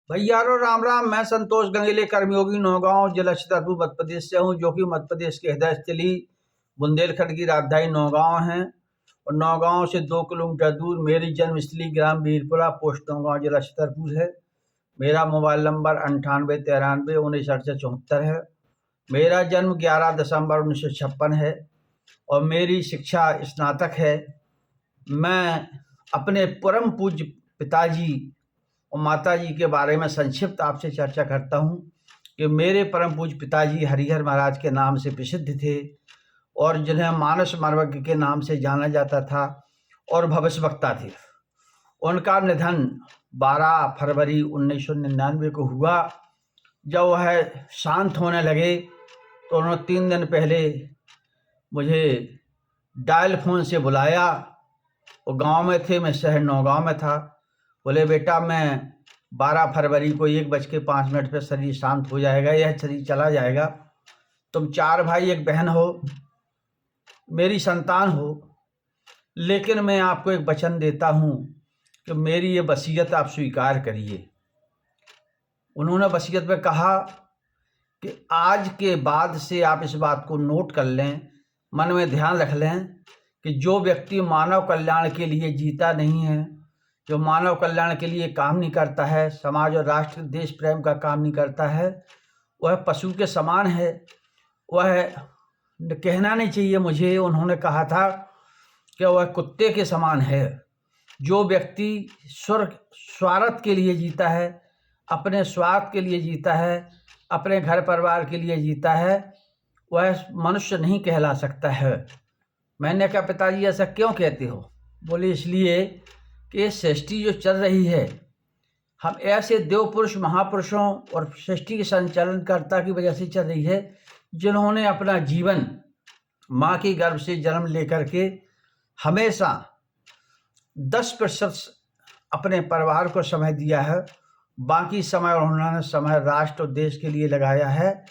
भैयारो राम राम। मैं संतोष गंगेले कर्मयोगी नौगांव जिला छतरपुर मध्य प्रदेश से हूँ, जो कि मध्य प्रदेश के हृदय स्थली बुंदेलखंड की राजधानी नौगांव है। और नौगांव से 2 किलोमीटर दूर मेरी जन्मस्थली ग्राम वीरपुरा, पोस्ट नौगांव, जिला छतरपुर है। मेरा मोबाइल नंबर 9893196874 है। मेरा जन्म 11 दिसंबर 1956 है और मेरी शिक्षा स्नातक है। मैं अपने परम पूज्य पिताजी और माताजी के बारे में संक्षिप्त आपसे चर्चा करता हूँ कि मेरे परम पूज्य पिताजी हरिहर महाराज के नाम से प्रसिद्ध थे और जिन्हें मानस मर्मज्ञ के नाम से जाना जाता था और भविष्यवक्ता थे। उनका निधन 12 फरवरी 1999 को हुआ। जब वह शांत होने लगे तो उन्होंने 3 दिन पहले मुझे डायल फोन से बुलाया। वो गांव में थे, मैं शहर नौगांव में था। बोले, बेटा मैं 12 फरवरी को 1:05 पर शरीर शांत हो जाएगा, यह शरीर चला जाएगा। तुम 4 भाई 1 बहन हो, मेरी संतान हो, लेकिन मैं आपको एक वचन देता हूँ कि मेरी ये वसीयत आप स्वीकार करिए। उन्होंने वसीयत में कहा कि आज के बाद से आप इस बात को नोट कर लें, मन में ध्यान रख लें कि जो व्यक्ति मानव कल्याण के लिए जीता नहीं है, जो मानव कल्याण के लिए काम नहीं करता है, समाज और राष्ट्र देश प्रेम का काम नहीं करता है, वह पशु के समान है। वह कहना नहीं चाहिए मुझे, उन्होंने कहा था कि वह कुत्ते के समान है। जो व्यक्ति स्वार्थ के लिए जीता है, अपने स्वार्थ के लिए जीता है, अपने घर परिवार के लिए जीता है, वह मनुष्य नहीं कहला सकता है। मैंने कहा, पिताजी ऐसा क्यों कहते हो? बोले, इसलिए कि ये सृष्टि जो चल रही है, हम ऐसे देव पुरुष महापुरुषों और सृष्टि के संचालनकर्ता की वजह से चल रही है, जिन्होंने अपना जीवन माँ के गर्भ से जन्म लेकर के हमेशा 10% अपने परिवार को समय दिया है। बाकी समय उन्होंने समय राष्ट्र और देश के लिए लगाया है।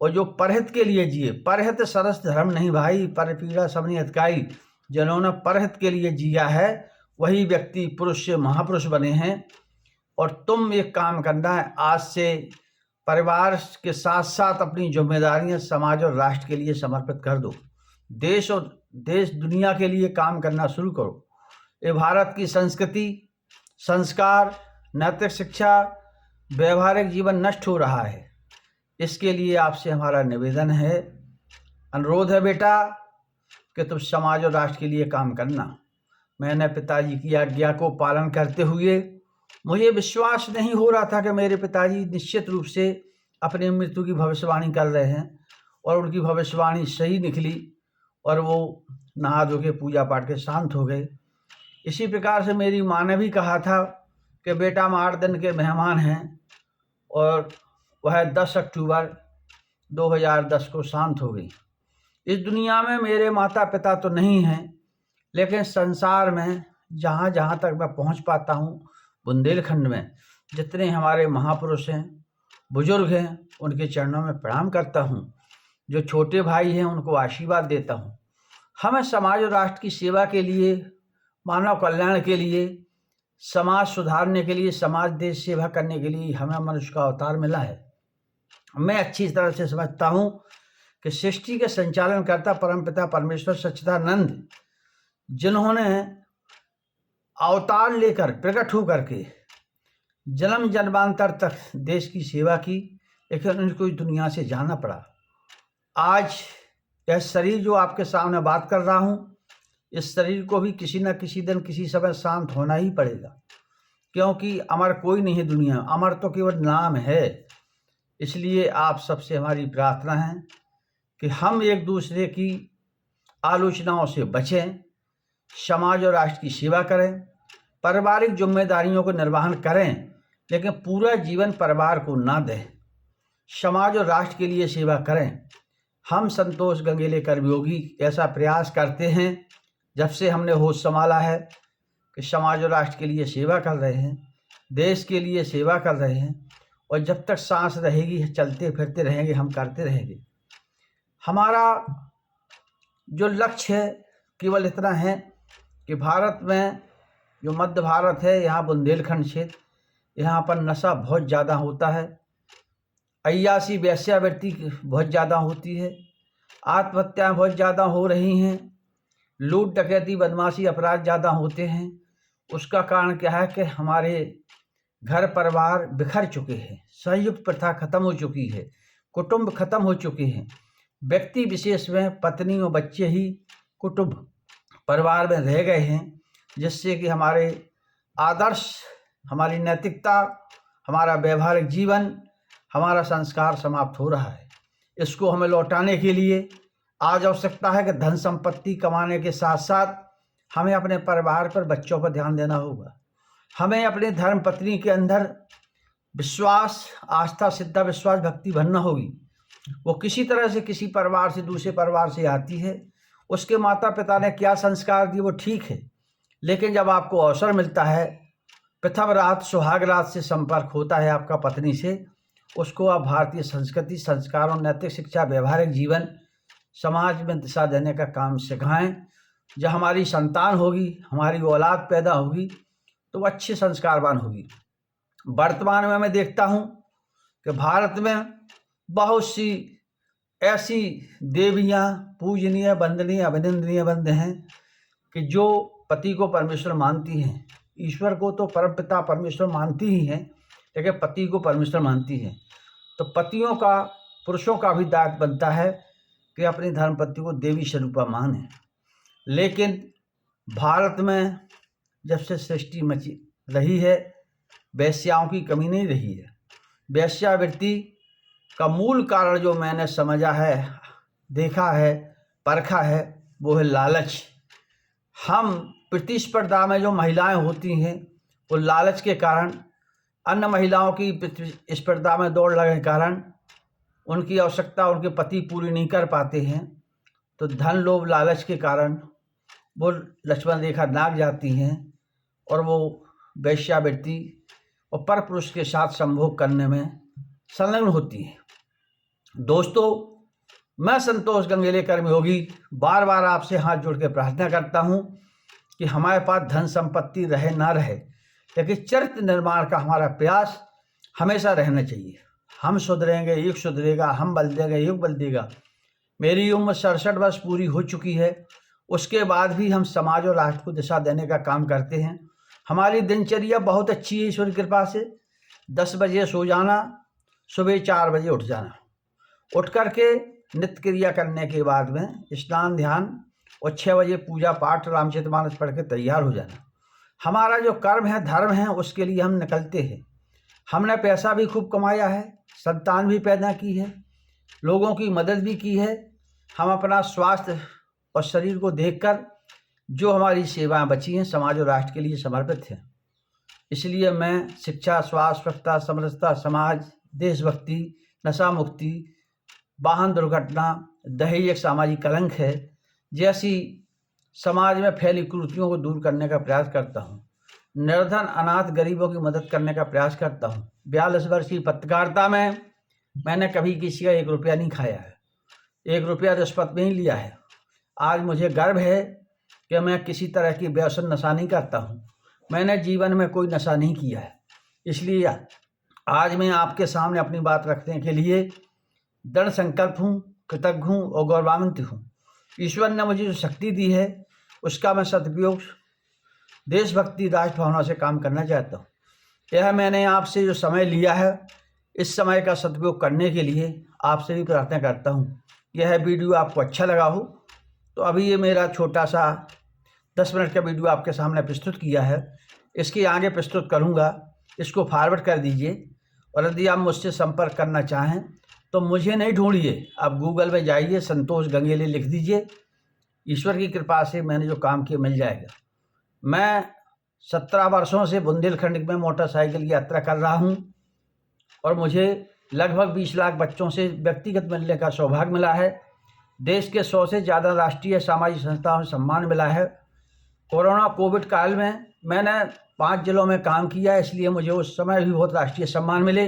और जो परहित के लिए जिए, परहित सरस धर्म नहीं भाई, पर पीड़ा सबनी हितकाई, जिन्होंने परहित के लिए जिया है वही व्यक्ति पुरुष से महापुरुष बने हैं। और तुम एक काम करना है, आज से परिवार के साथ साथ अपनी जिम्मेदारियां समाज और राष्ट्र के लिए समर्पित कर दो। देश दुनिया के लिए काम करना शुरू करो। ये भारत की संस्कृति, संस्कार, नैतिक शिक्षा, व्यवहारिक जीवन नष्ट हो रहा है। इसके लिए आपसे हमारा निवेदन है, अनुरोध है बेटा, कि तुम समाज और राष्ट्र के लिए काम करना। मैंने पिताजी की आज्ञा को पालन करते हुए, मुझे विश्वास नहीं हो रहा था कि मेरे पिताजी निश्चित रूप से अपनी मृत्यु की भविष्यवाणी कर रहे हैं, और उनकी भविष्यवाणी सही निकली और वो नहा धो के पूजा पाठ के शांत हो गए। इसी प्रकार से मेरी माँ ने भी कहा था कि बेटा हम 8 दिन के मेहमान हैं, और वह 10 अक्टूबर 2010 को शांत हो गई। इस दुनिया में मेरे माता पिता तो नहीं हैं, लेकिन संसार में जहाँ जहाँ तक मैं पहुँच पाता हूँ, बुंदेलखंड में जितने हमारे महापुरुष हैं, बुजुर्ग हैं, उनके चरणों में प्रणाम करता हूँ। जो छोटे भाई हैं उनको आशीर्वाद देता हूँ। हमें समाज और राष्ट्र की सेवा के लिए, मानव कल्याण के लिए, समाज सुधारने के लिए, समाज देश सेवा करने के लिए हमें मनुष्य का अवतार मिला है। मैं अच्छी तरह से समझता हूँ कि सृष्टि के संचालन करता परमपिता परमेश्वर सच्चिदानंद, जिन्होंने अवतार लेकर प्रकट होकर के जन्म जन्मांतर तक देश की सेवा की, लेकिन उनको इस दुनिया से जाना पड़ा। आज यह शरीर जो आपके सामने बात कर रहा हूँ, इस शरीर को भी किसी न किसी दिन किसी समय शांत होना ही पड़ेगा, क्योंकि अमर कोई नहीं है दुनिया, अमर तो केवल नाम है। इसलिए आप सबसे हमारी प्रार्थना है कि हम एक दूसरे की आलोचनाओं से बचें, समाज और राष्ट्र की सेवा करें, पारिवारिक जिम्मेदारियों को निर्वहन करें, लेकिन पूरा जीवन परिवार को ना दें, समाज और राष्ट्र के लिए सेवा करें। हम संतोष गंगेले कर्मयोगी ऐसा प्रयास करते हैं जब से हमने होश संभाला है कि समाज और राष्ट्र के लिए सेवा कर रहे हैं, देश के लिए सेवा कर रहे हैं, और जब तक सांस रहेगी चलते फिरते रहेंगे, हम करते रहेंगे। हमारा जो लक्ष्य है केवल इतना है कि भारत में जो मध्य भारत है, यहाँ बुंदेलखंड क्षेत्र, यहाँ पर नशा बहुत ज़्यादा होता है, अय्यासी वेश्यावृत्ति बहुत ज़्यादा होती है, आत्महत्याएँ बहुत ज़्यादा हो रही हैं, लूट डकैती बदमाशी अपराध ज़्यादा होते हैं। उसका कारण क्या है कि हमारे घर परिवार बिखर चुके हैं, संयुक्त प्रथा खत्म हो चुकी है, कुटुंब खत्म हो चुके हैं। व्यक्ति विशेष में पत्नी और बच्चे ही कुटुंब परिवार में रह गए हैं, जिससे कि हमारे आदर्श, हमारी नैतिकता, हमारा व्यवहारिक जीवन, हमारा संस्कार समाप्त हो रहा है। इसको हमें लौटाने के लिए आज आवश्यकता है कि धन संपत्ति कमाने के साथ साथ हमें अपने परिवार पर, बच्चों पर ध्यान देना होगा। हमें अपने धर्म पत्नी के अंदर विश्वास, आस्था, श्रद्धा, विश्वास, भक्ति भरना होगी। वो किसी तरह से किसी परिवार से दूसरे परिवार से आती है, उसके माता पिता ने क्या संस्कार दिए वो ठीक है, लेकिन जब आपको अवसर मिलता है, प्रथम रात सुहाग रात से संपर्क होता है आपका पत्नी से, उसको आप भारतीय संस्कृति, संस्कारों, नैतिक शिक्षा, व्यवहारिक जीवन, समाज में दिशा देने का काम सिखाएं। जब हमारी संतान होगी, हमारी औलाद पैदा होगी, तो वो अच्छे संस्कारवान होगी। वर्तमान में मैं देखता हूँ कि भारत में बहुत सी ऐसी देवियाँ पूजनीय, वंदनीय, अभिनंदनीय बंद हैं कि जो पति को परमेश्वर मानती हैं, ईश्वर को तो परमपिता परमेश्वर मानती ही हैं, लेकिन पति को परमेश्वर मानती हैं। तो पतियों का, पुरुषों का भी दायित्व बनता है कि अपनी धर्मपत्नी को देवी स्वरूपा माने। लेकिन भारत में जब से सृष्टि मची रही है, वेश्याओं की कमी नहीं रही है। वेश्यावृत्ति का मूल कारण जो मैंने समझा है, देखा है, परखा है, वो है लालच। हम प्रतिस्पर्धा में जो महिलाएं होती हैं, वो लालच के कारण, अन्य महिलाओं की प्रतिस्पर्धा में दौड़ लगने के कारण उनकी आवश्यकता उनके पति पूरी नहीं कर पाते हैं, तो धन लोभ लालच के कारण वो लक्ष्मण रेखा नाग जाती हैं और वो वेश्यावृत्ति और पर पुरुष के साथ संभोग करने में संलग्न होती हैं। दोस्तों, मैं संतोष गंगेले कर्मयोगी बार बार आपसे हाथ जोड़ के प्रार्थना करता हूँ कि हमारे पास धन संपत्ति रहे ना रहे, लेकिन चरित्र निर्माण का हमारा प्रयास हमेशा रहना चाहिए। हम सुधरेंगे, युग सुधरेगा, हम बल देंगे, युग बल देगा। मेरी उम्र 67 वर्ष पूरी हो चुकी है, उसके बाद भी हम समाज और राष्ट्र को दिशा देने का काम करते हैं। हमारी दिनचर्या बहुत अच्छी है ईश्वर की कृपा से। 10 बजे सो जाना, सुबह 4 बजे उठ जाना, उठ करके नित्य क्रिया करने के बाद में स्नान ध्यान और 6 बजे पूजा पाठ रामचरितमानस पढ़ के तैयार हो जाना। हमारा जो कर्म है, धर्म है, उसके लिए हम निकलते हैं। हमने पैसा भी खूब कमाया है, संतान भी पैदा की है, लोगों की मदद भी की है। हम अपना स्वास्थ्य और शरीर को देखकर जो हमारी सेवाएं बची हैं, समाज और राष्ट्र के लिए समर्पित हैं। इसलिए मैं शिक्षा, स्वास्थ्य, स्वच्छता, समरसता, समाज, देशभक्ति, नशा मुक्ति, वाहन दुर्घटना, दहेज एक सामाजिक कलंक है, जैसी समाज में फैली कुरीतियों को दूर करने का प्रयास करता हूँ। निर्धन, अनाथ, गरीबों की मदद करने का प्रयास करता हूँ। 42 वर्ष की पत्रकारिता में मैंने कभी किसी का 1 रुपया नहीं खाया है, 1 रुपया रिश्वत नहीं लिया है। आज मुझे गर्व है कि मैं किसी तरह की व्यसन नशा नहीं करता हूँ। मैंने जीवन में कोई नशा नहीं किया है। इसलिए आज मैं आपके सामने अपनी बात रखने के लिए दृढ़ संकल्प हूँ, कृतज्ञ हूँ और गौरवान्वित हूँ। ईश्वर ने मुझे जो शक्ति दी है, उसका मैं सदुपयोग देशभक्ति, राष्ट्र भावना से काम करना चाहता हूँ। यह मैंने आपसे जो समय लिया है, इस समय का सदुपयोग करने के लिए आपसे भी प्रार्थना करता हूँ। यह वीडियो आपको अच्छा लगा हो तो अभी ये मेरा छोटा सा 10 मिनट का वीडियो आपके सामने प्रस्तुत किया है, इसके आगे प्रस्तुत करूँगा, इसको फॉरवर्ड कर दीजिए। और यदि आप मुझसे संपर्क करना चाहें तो मुझे नहीं ढूंढिए, आप गूगल में जाइए, संतोष गंगेले लिख दीजिए। ईश्वर की कृपा से मैंने जो काम किया मिल जाएगा। मैं 17 वर्षों से बुंदेलखंड में मोटरसाइकिल की यात्रा कर रहा हूँ और मुझे लगभग 20 लाख बच्चों से व्यक्तिगत मिलने का सौभाग्य मिला है। देश के 100 से ज़्यादा राष्ट्रीय सामाजिक संस्थाओं से सम्मान मिला है। कोरोना कोविड काल में मैंने 5 जिलों में काम किया, इसलिए मुझे उस समय भी बहुत राष्ट्रीय सम्मान मिले।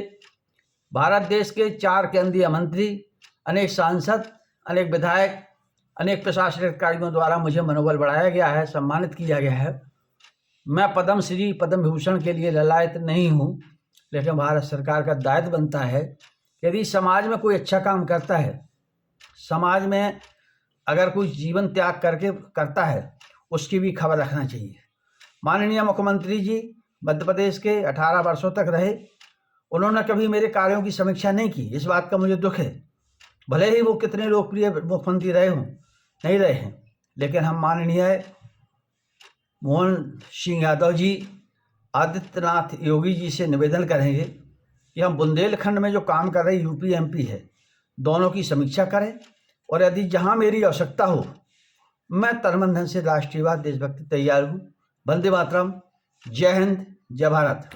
भारत देश के 4 केंद्रीय मंत्री, अनेक सांसद, अनेक विधायक, अनेक प्रशासनिक अधिकारियों द्वारा मुझे मनोबल बढ़ाया गया है, सम्मानित किया गया है। मैं पद्म श्री, पद्म विभूषण के लिए ललायत नहीं हूँ, लेकिन भारत सरकार का दायित्व बनता है कि यदि समाज में कोई अच्छा काम करता है, समाज में अगर कोई जीवन त्याग करके करता है, उसकी भी खबर रखना चाहिए। माननीय मुख्यमंत्री जी मध्य प्रदेश के 18 वर्षों तक रहे, उन्होंने कभी मेरे कार्यों की समीक्षा नहीं की। इस बात का मुझे दुख है। भले ही वो कितने लोकप्रिय मुख्यमंत्री रहे हों, नहीं रहे हैं, लेकिन हम माननीय मोहन सिंह यादव जी, आदित्यनाथ योगी जी से निवेदन करेंगे कि हम बुंदेलखंड में जो काम कर रहे यूपी एमपी है, दोनों की समीक्षा करें, और यदि जहां मेरी आवश्यकता हो, मैं तन मन धन से राष्ट्रीयवाद देशभक्ति तैयार हूँ। वंदे मातरम। जय हिंद, जय भारत।